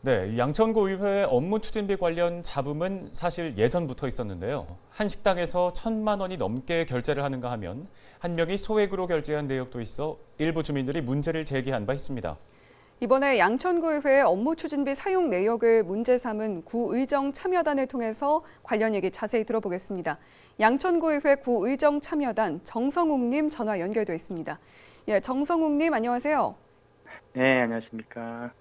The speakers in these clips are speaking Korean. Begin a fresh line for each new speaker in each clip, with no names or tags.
네, 이 양천구의회 업무 추진비 관련 잡음은 사실 예전부터 있었는데요. 한 식당에서 1,000만 원이 넘게 결제를 하는가 하면 한 명이 소액으로 결제한 내역도 있어 일부 주민들이 문제를 제기한 바 있습니다.
이번에 양천구의회 업무 추진비 사용 내역을 문제 삼은 구의정 참여단을 통해서 관련 얘기 자세히 들어보겠습니다. 양천구의회 구의정 참여단 정성욱님 전화 연결돼 있습니다. 예, 정성욱님 안녕하세요.
네, 안녕하십니까.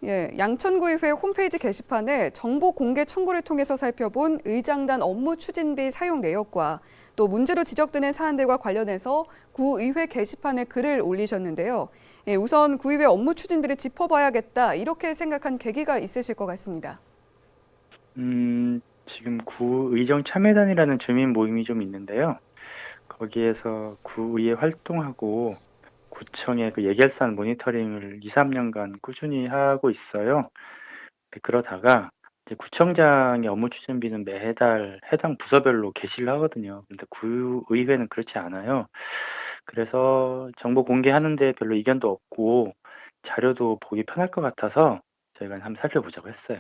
예, 양천구의회 홈페이지 게시판에 정보 공개 청구를 통해서 살펴본 의장단 업무 추진비 사용 내역과 또 문제로 지적되는 사안들과 관련해서 구의회 게시판에 글을 올리셨는데요. 예, 우선 구의회 업무 추진비를 짚어봐야겠다 이렇게 생각한 계기가 있으실 것 같습니다.
지금 구의정 참여단이라는 주민 모임이 좀 있는데요. 거기에서 구의회 활동하고 구청의 그 예결산 모니터링을 2, 3년간 꾸준히 하고 있어요. 그러다가 이제 구청장의 업무 추진비는 매달 해당 부서별로 게시를 하거든요. 근데 구의회는 그렇지 않아요. 그래서 정보 공개하는데 별로 이견도 없고 자료도 보기 편할 것 같아서 저희가 한번 살펴보자고 했어요.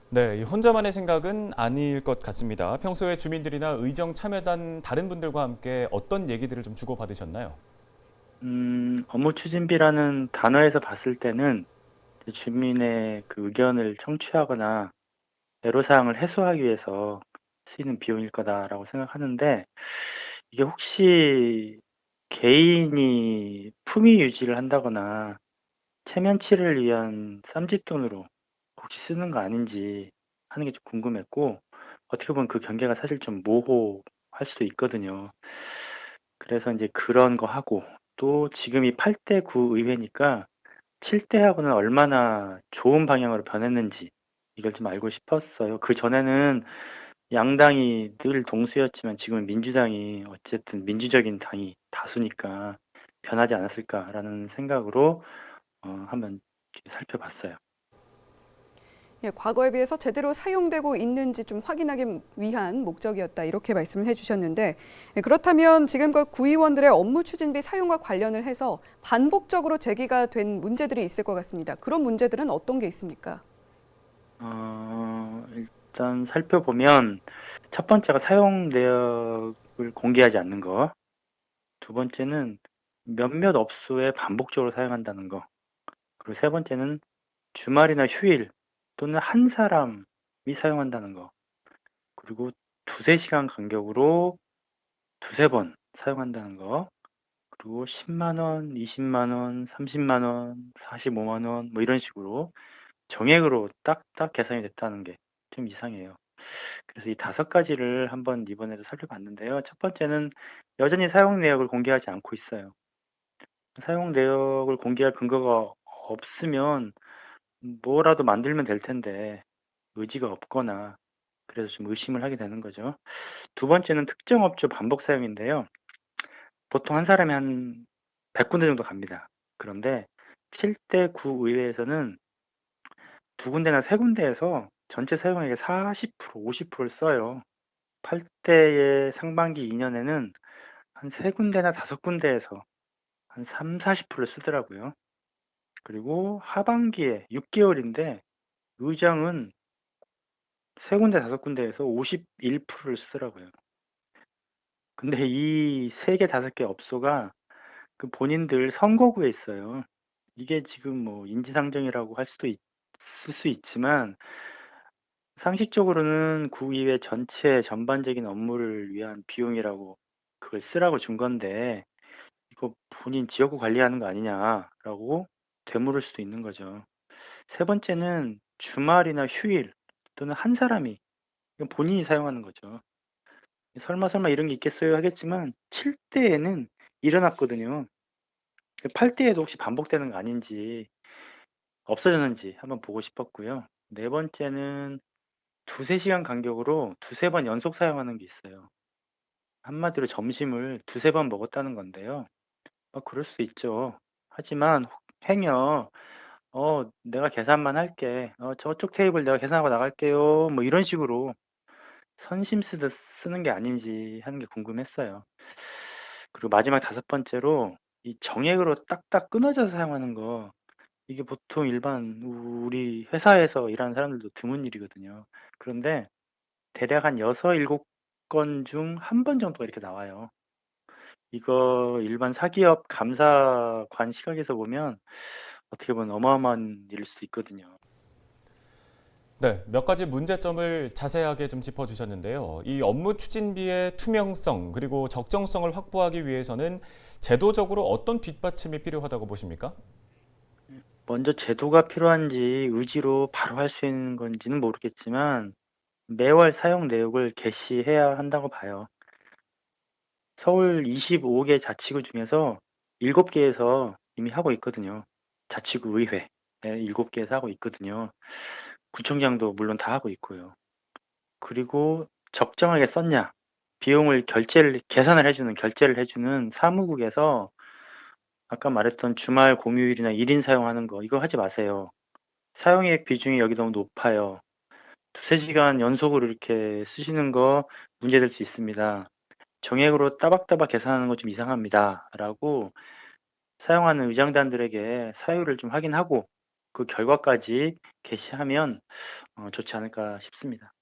네, 이 혼자만의 생각은 아닐 것 같습니다. 평소에 주민들이나 의정 참여단 다른 분들과 함께 어떤 얘기들을 좀 주고받으셨나요?
업무 추진비라는 단어에서 봤을 때는 이제 주민의 그 의견을 청취하거나 애로사항을 해소하기 위해서 쓰이는 비용일 거다라고 생각하는데, 이게 혹시 개인이 품위 유지를 한다거나 체면치를 위한 쌈짓돈으로 혹시 쓰는 거 아닌지 하는 게 좀 궁금했고, 어떻게 보면 그 경계가 사실 좀 모호할 수도 있거든요. 그래서 이제 그런 거 하고, 또 지금이 8대 9 의회니까 7대 하고는 얼마나 좋은 방향으로 변했는지 이걸 좀 알고 싶었어요. 그전에는 양당이 늘 동수였지만 지금은 민주당이 어쨌든 민주적인 당이 다수니까 변하지 않았을까라는 생각으로 한번 이렇게 살펴봤어요.
예, 과거에 비해서 제대로 사용되고 있는지 좀 확인하기 위한 목적이었다 이렇게 말씀을 해주셨는데 예, 그렇다면 지금껏 구의원들의 업무 추진비 사용과 관련을 해서 반복적으로 제기가 된 문제들이 있을 것 같습니다. 그런 문제들은 어떤 게 있습니까?
일단 살펴보면 첫 번째가 사용 내역을 공개하지 않는 거, 두 번째는 몇몇 업소에 반복적으로 사용한다는 거, 그리고 세 번째는 주말이나 휴일 또는 한 사람이 사용한다는 거, 그리고 두세 시간 간격으로 두세 번 사용한다는 거, 그리고 10만 원, 20만 원, 30만 원, 45만 원, 뭐 이런 식으로 정액으로 딱딱 계산이 됐다는 게 좀 이상해요. 그래서 이 다섯 가지를 한번 이번에도 살펴봤는데요. 첫 번째는 여전히 사용 내역을 공개하지 않고 있어요. 사용 내역을 공개할 근거가 없으면 뭐라도 만들면 될 텐데 의지가 없거나 그래서 좀 의심을 하게 되는 거죠. 두 번째는 특정 업종 반복 사용인데요. 보통 한 사람이 한 100군데 정도 갑니다. 그런데 7대 9 의회에서는 두 군데나 세 군데에서 전체 사용액의 40%, 50%를 써요. 8대의 상반기 2년에는 한 세 군데나 다섯 군데에서 한 3, 40%를 쓰더라고요. 그리고 하반기에 6개월인데 의장은 세 군데 다섯 군데에서 51%를 쓰더라고요. 근데 이 세 개 다섯 개 업소가 그 본인들 선거구에 있어요. 이게 지금 뭐 인지상정이라고 할 수도 있을 수 있지만 상식적으로는 구의회 전체 전반적인 업무를 위한 비용이라고 그걸 쓰라고 준 건데 이거 본인 지역구 관리하는 거 아니냐라고 되물을 수도 있는 거죠. 세 번째는 주말이나 휴일 또는 한 사람이 이건 본인이 사용하는 거죠. 설마 이런 게 있겠어요 하겠지만 7대에는 일어났거든요. 8대에도 혹시 반복되는 거 아닌지 없어졌는지 한번 보고 싶었고요. 네 번째는 두세 시간 간격으로 두세 번 연속 사용하는 게 있어요. 한마디로 점심을 두세 번 먹었다는 건데요. 그럴 수 있죠. 하지만 행여 내가 계산만 할게. 저쪽 테이블 내가 계산하고 나갈게요. 뭐 이런 식으로 선심 쓰듯 쓰는 게 아닌지 하는 게 궁금했어요. 그리고 마지막 다섯 번째로 이 정액으로 딱딱 끊어져서 사용하는 거 이게 보통 일반 우리 회사에서 일하는 사람들도 드문 일이거든요. 그런데 대략 한 6, 7건 중 한 번 정도가 이렇게 나와요. 이거 일반 사기업 감사관 시각에서 보면 어떻게 보면 어마어마한 일일 수도 있거든요.
네, 몇 가지 문제점을 자세하게 좀 짚어주셨는데요. 이 업무 추진비의 투명성 그리고 적정성을 확보하기 위해서는 제도적으로 어떤 뒷받침이 필요하다고 보십니까?
먼저 제도가 필요한지 의지로 바로 할 수 있는 건지는 모르겠지만 매월 사용 내역을 게시해야 한다고 봐요. 서울 25개 자치구 중에서 7개에서 이미 하고 있거든요. 자치구 의회 7개에서 하고 있거든요. 구청장도 물론 다 하고 있고요. 그리고 적정하게 썼냐? 비용을 결제를 해주는 사무국에서 아까 말했던 주말 공휴일이나 1인 사용하는 거 이거 하지 마세요. 사용액 비중이 여기 너무 높아요. 두세 시간 연속으로 이렇게 쓰시는 거 문제될 수 있습니다. 정액으로 따박따박 계산하는 거 좀 이상합니다. 라고 사용하는 의장단들에게 사유를 좀 확인하고 그 결과까지 게시하면 좋지 않을까 싶습니다.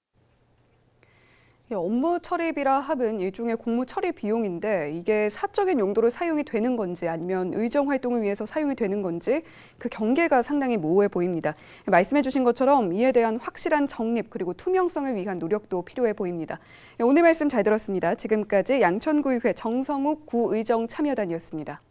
업무 처리비라 합은 일종의 공무 처리 비용인데 이게 사적인 용도로 사용이 되는 건지 아니면 의정 활동을 위해서 사용이 되는 건지 그 경계가 상당히 모호해 보입니다. 말씀해 주신 것처럼 이에 대한 확실한 정립 그리고 투명성을 위한 노력도 필요해 보입니다. 오늘 말씀 잘 들었습니다. 지금까지 양천구의회 정성욱 구의정 참여단이었습니다.